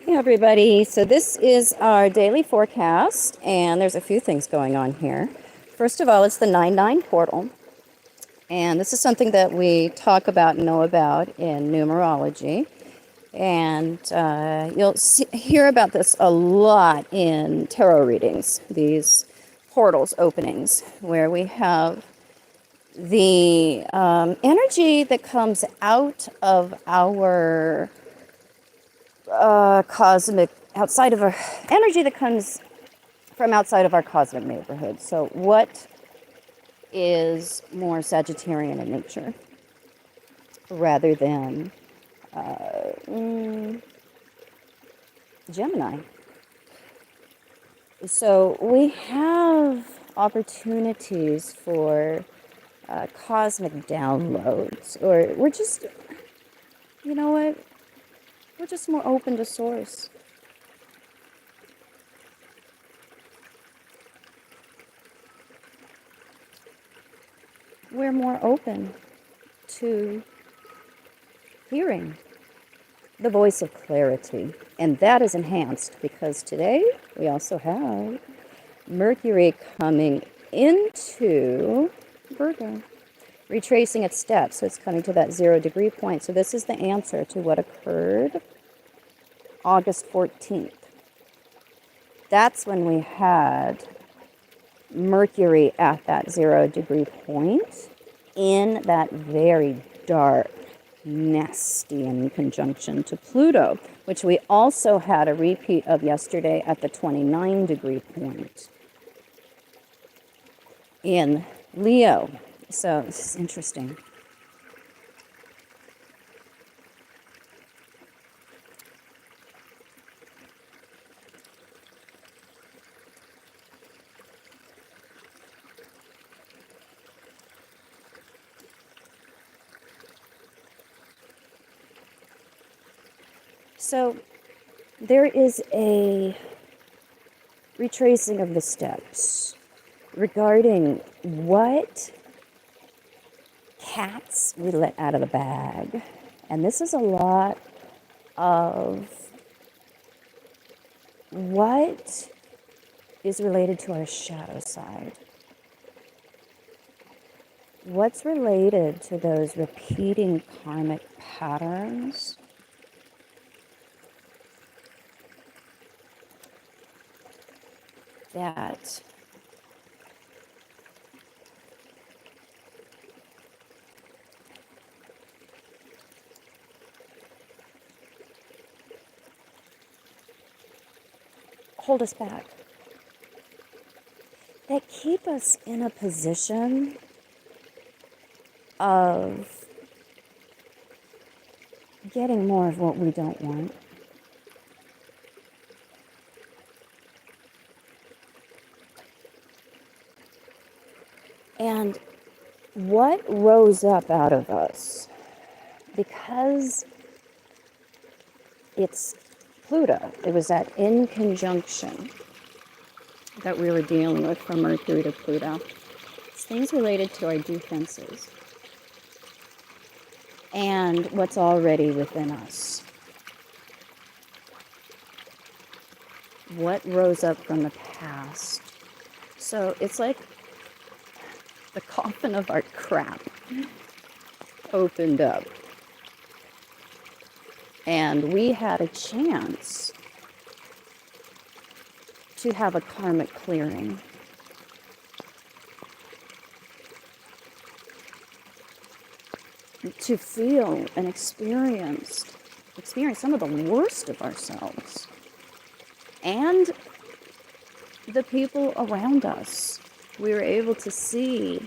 Hey everybody, so this is our daily forecast, and there's a few things going on here. First of all, it's the 9-9 portal, and this is something that we talk about and know about in numerology, and you'll hear about this a lot in tarot readings, these portals openings, where we have the energy that comes out of our cosmic, outside of our energy that comes from outside of our cosmic neighborhood. So what is more Sagittarian in nature rather than Gemini? So we have opportunities for cosmic downloads, or we're just, you know what, we're just more open to source. We're more open to hearing the voice of clarity. And that is enhanced because today we also have Mercury coming into Virgo, retracing its steps. So it's coming to that 0-degree point. So this is the answer to what occurred August 14th. That's when we had Mercury at that 0-degree point in that very dark, nasty in conjunction to Pluto, which we also had a repeat of yesterday at the 29-degree point in Leo. So this is interesting. So there is a retracing of the steps regarding what cats we let out of the bag. And this is a lot of what is related to our shadow side. What's related to those repeating karmic patterns that hold us back, that keep us in a position of getting more of what we don't want. And what rose up out of us, because it's Pluto, it was that in conjunction that we were dealing with from Mercury to Pluto. It's things related to our defenses and what's already within us. What rose up from the past. So it's like the coffin of our crap opened up. And we had a chance to have a karmic clearing. To feel and experience some of the worst of ourselves and the people around us. We were able to see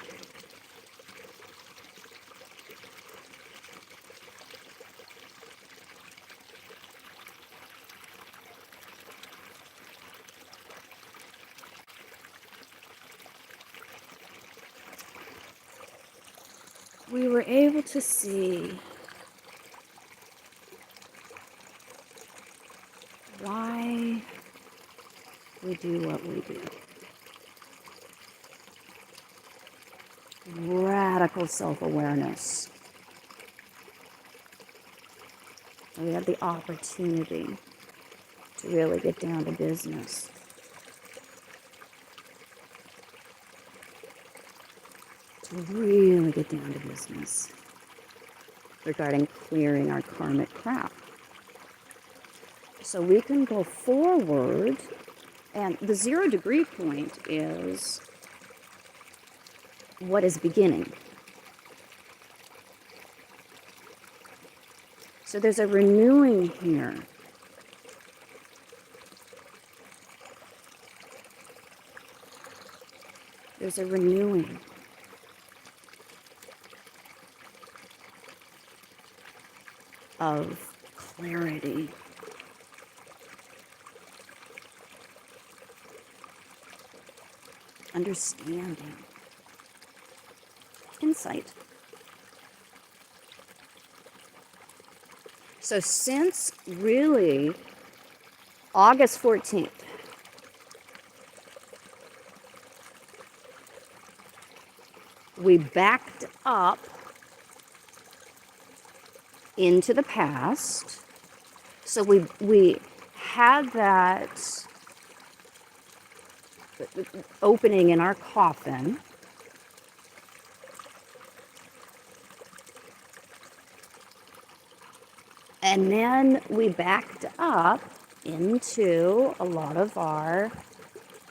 why we do what we do. Radical self-awareness. We have the opportunity to really get down to business. To really get down to business regarding clearing our karmic crap. So we can go forward, and the 0 degree point is what is beginning. So there's a renewing here. There's a renewing. Of clarity. Understanding. Insight. So since really August 14th, we backed up into the past. So we had that opening in our coffin. And then we backed up into a lot of our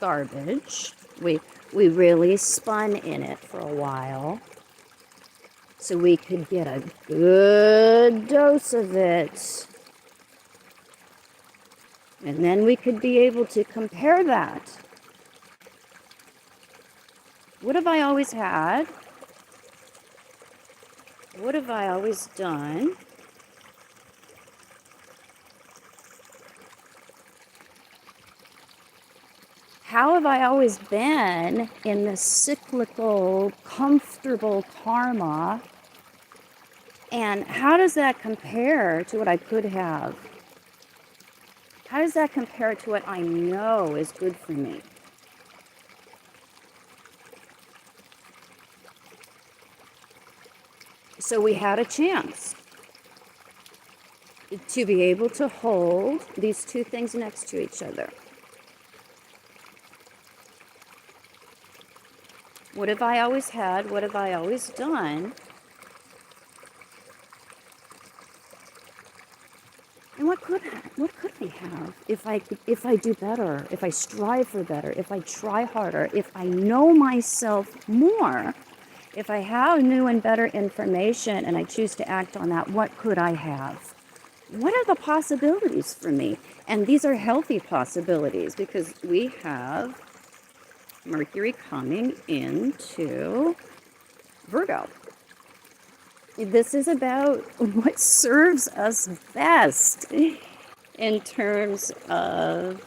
garbage. We really spun in it for a while, so we could get a good dose of it. And then we could be able to compare that. What have I always had? What have I always done? How have I always been in this cyclical, comfortable karma? And how does that compare to what I could have? How does that compare to what I know is good for me? So we had a chance to be able to hold these two things next to each other. What have I always had? What have I always done? And what could we have if I do better, if I strive for better, if I try harder, if I know myself more, if I have new and better information and I choose to act on that, what could I have? What are the possibilities for me? And these are healthy possibilities because we have Mercury coming into Virgo. This is about what serves us best in terms of,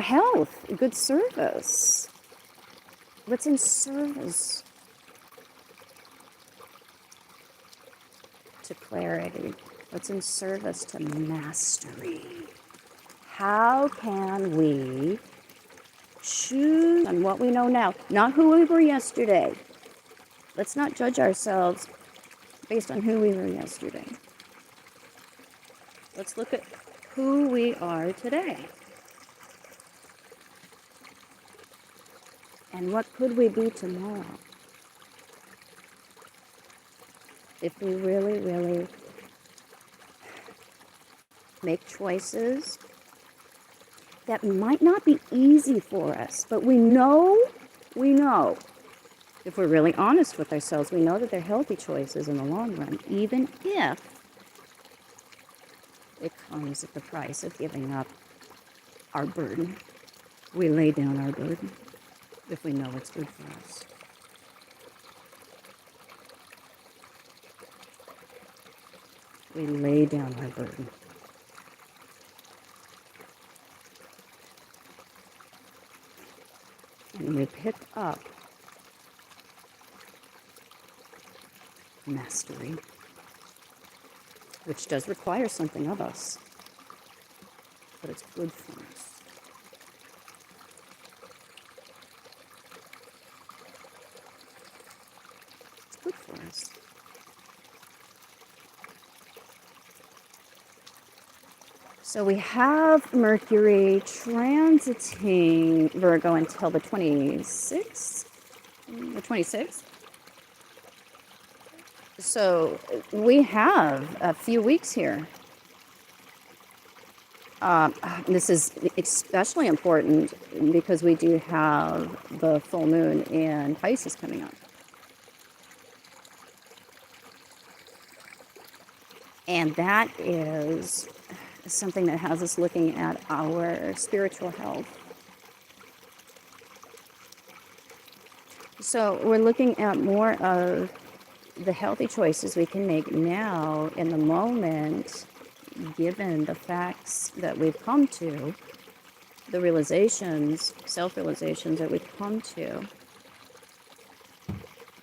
health, good service. What's in service to clarity? What's in service to mastery? How can we choose on what we know now, not who we were yesterday? Let's not judge ourselves based on who we were yesterday. Let's look at who we are today. And what could we be tomorrow? If we really, really make choices that might not be easy for us, but we know, if we're really honest with ourselves, we know that they're healthy choices in the long run, even if it comes at the price of giving up our burden. We lay down our burden if we know it's good for us. We lay down our burden. And we pick up mastery, which does require something of us, but it's good for us. It's good for us. So we have Mercury transiting Virgo until the 26th. The 26th. So we have a few weeks here. This is especially important because we do have the full moon in Pisces coming up. And that is something that has us looking at our spiritual health. So we're looking at more of the healthy choices we can make now in the moment, given the facts that we've come to, the realizations, self-realizations that we've come to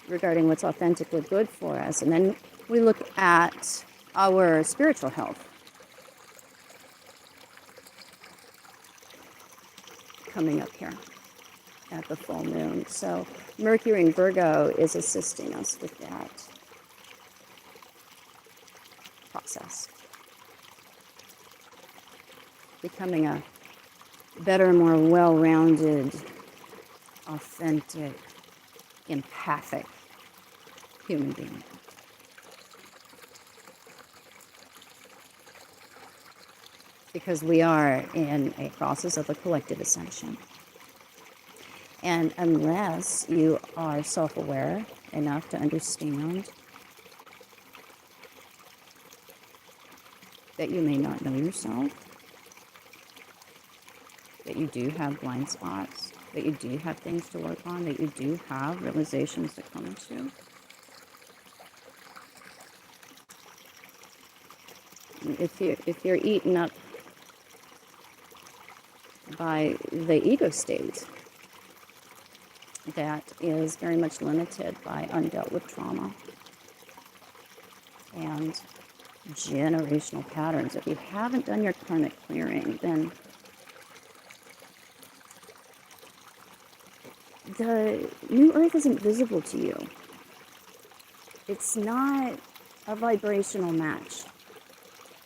regarding what's authentically good for us. And then we look at our spiritual health coming up here at the full moon. So Mercury in Virgo is assisting us with that process. Becoming a better, more well-rounded, authentic, empathic human being. Because we are in a process of a collective ascension. And unless you are self-aware enough to understand that you may not know yourself, that you do have blind spots, that you do have things to work on, that you do have realizations to come to, if you're eaten up by the ego state, that is very much limited by undealt with trauma and generational patterns. If you haven't done your karmic clearing, then the new earth isn't visible to you. It's not a vibrational match.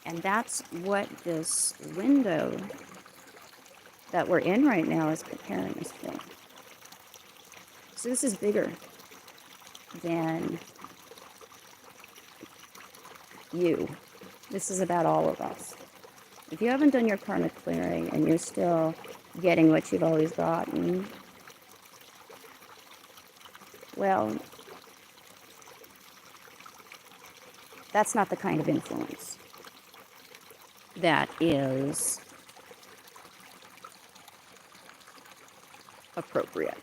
And that's what this window that we're in right now is preparing us for. So this is bigger than you. This is about all of us. If you haven't done your karmic clearing and you're still getting what you've always gotten, well, that's not the kind of influence that is appropriate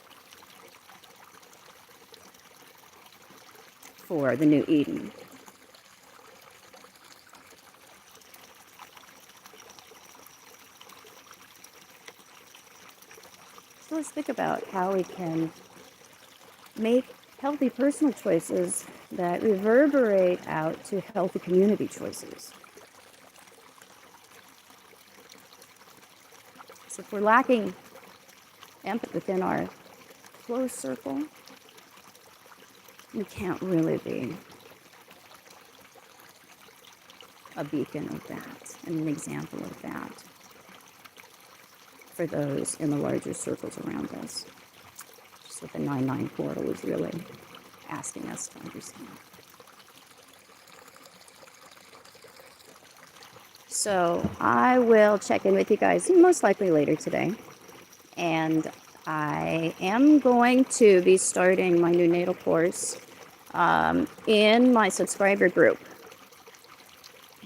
for the new Eden. So let's think about how we can make healthy personal choices that reverberate out to healthy community choices. So if we're lacking empathy within our close circle, we can't really be a beacon of that and an example of that for those in the larger circles around us. Just what the 9-9 portal is really asking us to understand. So I will check in with you guys most likely later today. And I am going to be starting my new natal course in my subscriber group.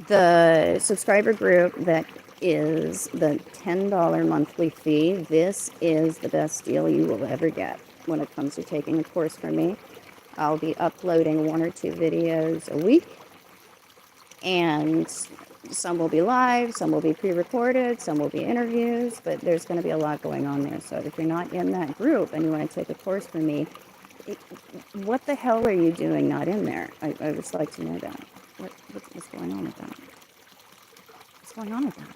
The subscriber group that is the $10 monthly fee. This is the best deal you will ever get when it comes to taking a course from me. I'll be uploading 1 or 2 videos a week, and some will be live, some will be pre-recorded, some will be interviews, but there's going to be a lot going on there. So if you're not in that group and you want to take a course from me, what the hell are you doing not in there? I would just like to know that. What's going on with that? What's going on with that?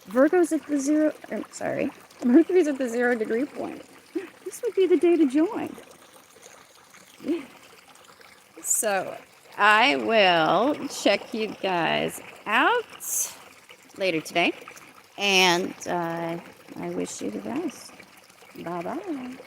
Virgo's at the Mercury's at the 0 degree point. This would be the day to join. So I will check you guys out later today. And I wish you the best. Bye-bye.